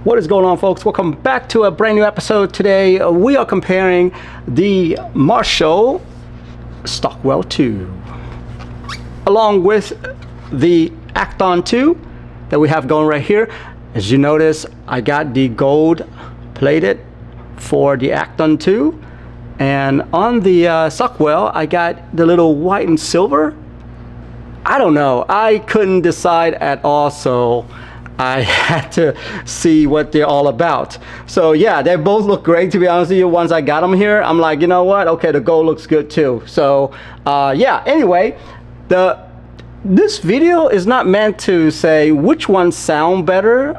What is going on, folks? Welcome back to a brand new episode. Today we are comparing the Marshall Stockwell 2 along with the Acton 2 that we have going right here. As you notice, I got the gold plated for the Acton 2, and on the Stockwell I got the little white and silver. I don't know, I couldn't decide at all, so I had to see what they're all about. So yeah, they both look great, to be honest with you. Once I got them here, I'm like, you know what, okay, the gold looks good too. So yeah, anyway, this video is not meant to say which ones sound better,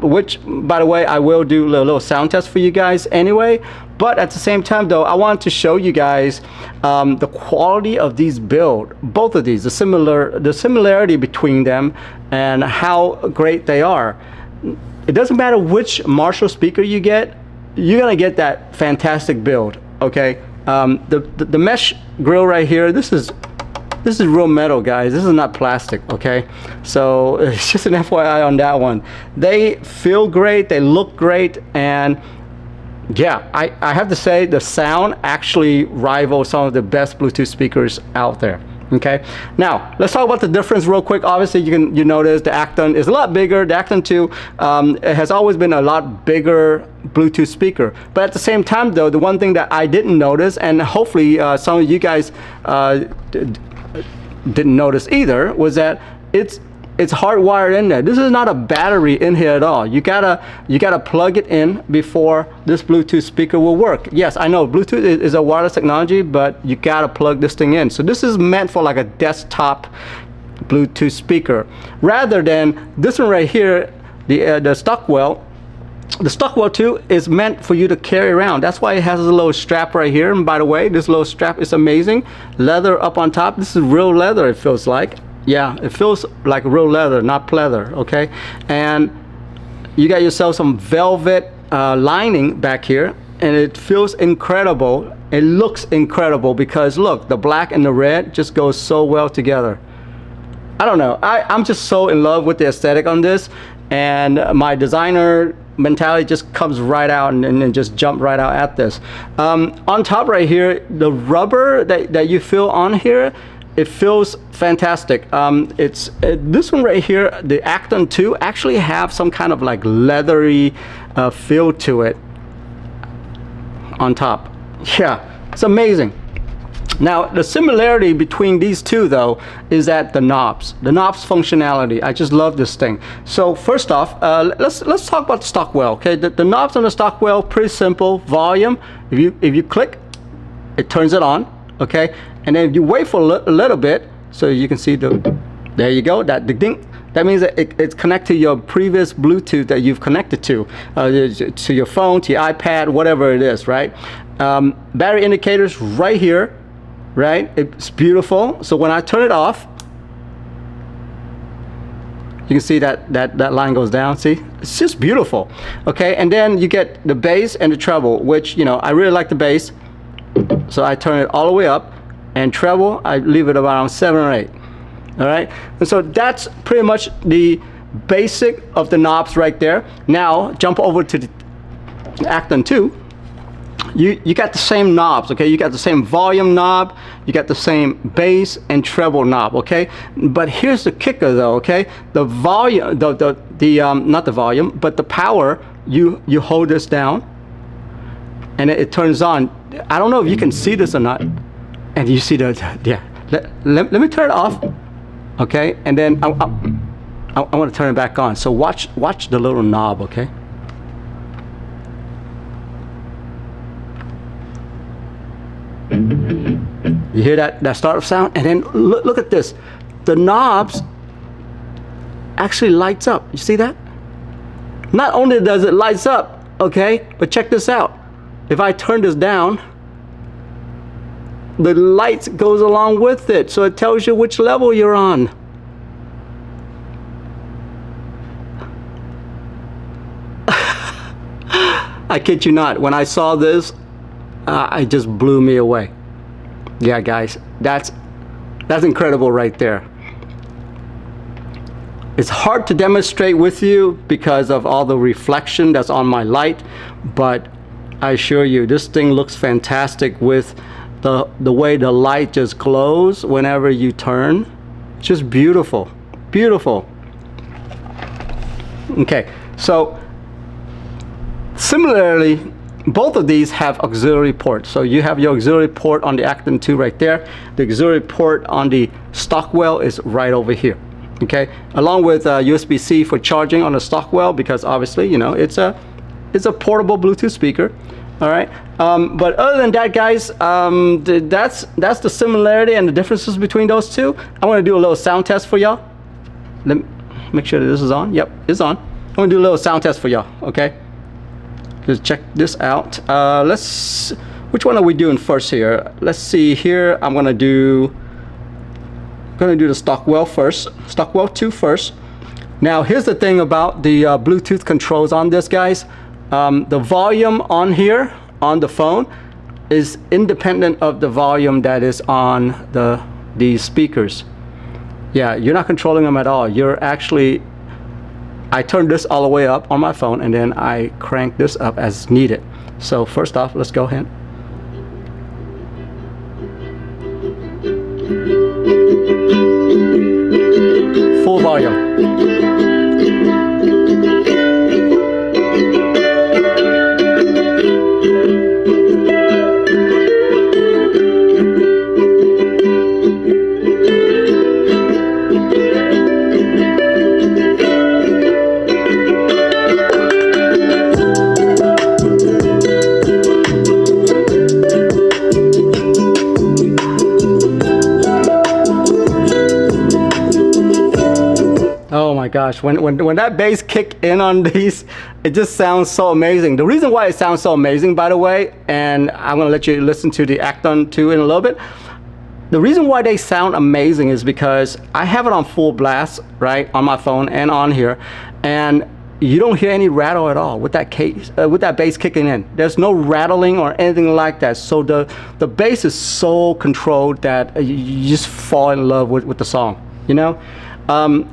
which, by the way, I will do a little sound test for you guys anyway. But at the same time though, I want to show you guys the quality of these builds, both of these, the similarity between them and how great they are. It doesn't matter which Marshall speaker you get, you're gonna get that fantastic build, okay? The mesh grill right here, this is real metal, guys. This is not plastic, okay? So it's just an FYI on that one. They feel great, they look great, and yeah, I have to say the sound actually rivals some of the best Bluetooth speakers out there. Okay, now let's talk about the difference real quick. Obviously, you notice the Acton is a lot bigger. The Acton 2 it has always been a lot bigger Bluetooth speaker. But at the same time, though, the one thing that I didn't notice, and hopefully some of you guys didn't notice either, was that it's hardwired in there. This is not a battery in here at all. You gotta plug it in before this Bluetooth speaker will work. Yes, I know Bluetooth is a wireless technology, but you gotta plug this thing in. So this is meant for like a desktop Bluetooth speaker, rather than this one right here, the Stockwell. The Stockwell 2 is meant for you to carry around. That's why it has a little strap right here. And by the way, this little strap is amazing. Leather up on top. This is real leather, it feels like. Yeah, it feels like real leather, not pleather, okay? And you got yourself some velvet lining back here, and it feels incredible. It looks incredible because look, the black and the red just goes so well together. I don't know, I'm just so in love with the aesthetic on this, and my designer mentality just comes right out and just jump right out at this. On top right here, the rubber that you feel on here, it feels fantastic. This one right here, the Acton 2, actually have some kind of like leathery feel to it on top. Yeah, it's amazing. Now, the similarity between these two though is that the knobs functionality. I just love this thing. So first off, let's talk about the Stockwell. Okay, the knobs on the Stockwell, pretty simple. Volume, if you click, it turns it on. Okay, and then if you wait for a little bit, so you can see there you go, the ding. That means that it's connected to your previous Bluetooth that you've connected to your phone, to your iPad, whatever it is, right? Battery indicators right here, right? It's beautiful. So when I turn it off, you can see that line goes down. See, it's just beautiful. Okay, and then you get the bass and the treble, which, you know, I really like the bass. So I turn it all the way up, and treble I leave it around 7 or 8. All right, and so that's pretty much the basic of the knobs right there. Now jump over to the Acton 2. You got the same knobs, okay? You got the same volume knob, you got the same bass and treble knob, okay? But here's the kicker though, okay? The volume, not the volume, but the power, you hold this down and it turns on. I don't know if you can see this or not. And you see yeah. Let me turn it off, okay? And then I want to turn it back on. So watch the little knob, okay? You hear that startup sound? And then look at this. The knobs actually lights up. You see that? Not only does it lights up, okay, but check this out. If I turn this down, the light goes along with it, so it tells you which level you're on. I kid you not, when I saw this, it just blew me away. Yeah, guys, that's incredible right there. It's hard to demonstrate with you because of all the reflection that's on my light, but I assure you this thing looks fantastic with the way the light just glows whenever you turn. It's just beautiful, beautiful. Okay, so similarly, both of these have auxiliary ports. So you have your auxiliary port on the Acton 2 right there. The auxiliary port on the Stockwell is right over here. Okay, along with USB-C for charging on the Stockwell, because obviously, you know, it's a portable Bluetooth speaker. All right, but other than that, guys, that's the similarity and the differences between those two. I want to do a little sound test for y'all. Let me make sure that this is on. Yep, it's on. I'm gonna do a little sound test for y'all. Okay. Just check this out. Which one are we doing first here? Let's see here. I'm gonna do the Stockwell first. Stockwell 2 first. Now here's the thing about the Bluetooth controls on this, guys. The volume on here on the phone is independent of the volume that is on the speakers. Yeah, you're not controlling them at all. You're actually, I turn this all the way up on my phone and then I crank this up as needed. So first off, let's go ahead. Full volume. Oh my gosh, when that bass kick in on these, it just sounds so amazing. The reason why it sounds so amazing, by the way, and I'm gonna let you listen to the Acton 2 in a little bit. The reason why they sound amazing is because I have it on full blast, right, on my phone and on here, and you don't hear any rattle at all with that bass kicking in. There's no rattling or anything like that. So the bass is so controlled that you just fall in love with the song, you know.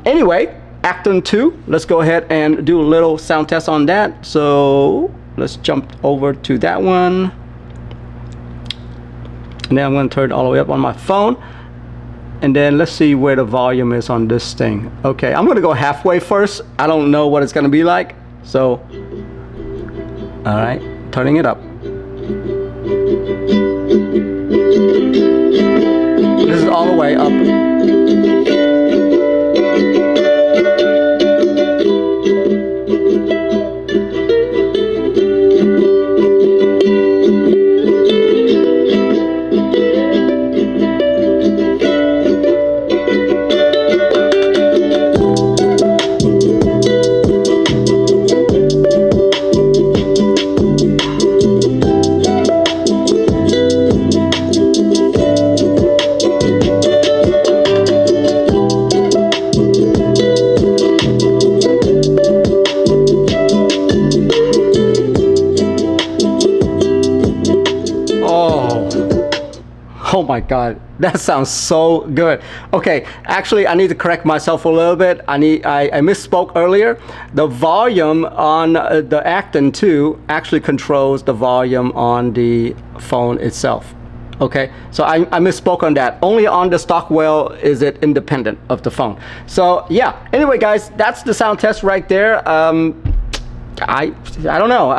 Anyway, Acton 2, let's go ahead and do a little sound test on that. So let's jump over to that one. And then I'm going to turn it all the way up on my phone. And then let's see where the volume is on this thing. Okay, I'm going to go halfway first. I don't know what it's going to be like. So, all right, turning it up. This is all the way up. Oh my God, that sounds so good. Okay, actually I need to correct myself a little bit. I misspoke earlier. The volume on the Acton 2 actually controls the volume on the phone itself. Okay, so I misspoke on that. Only on the Stockwell is it independent of the phone. So yeah, anyway guys, that's the sound test right there. I don't know,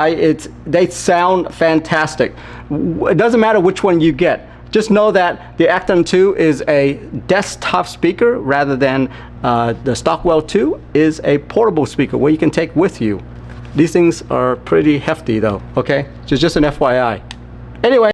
they sound fantastic. It doesn't matter which one you get. Just know that the Acton 2 is a desktop speaker rather than the Stockwell 2 is a portable speaker where you can take with you. These things are pretty hefty though, okay? Just an FYI. Anyway.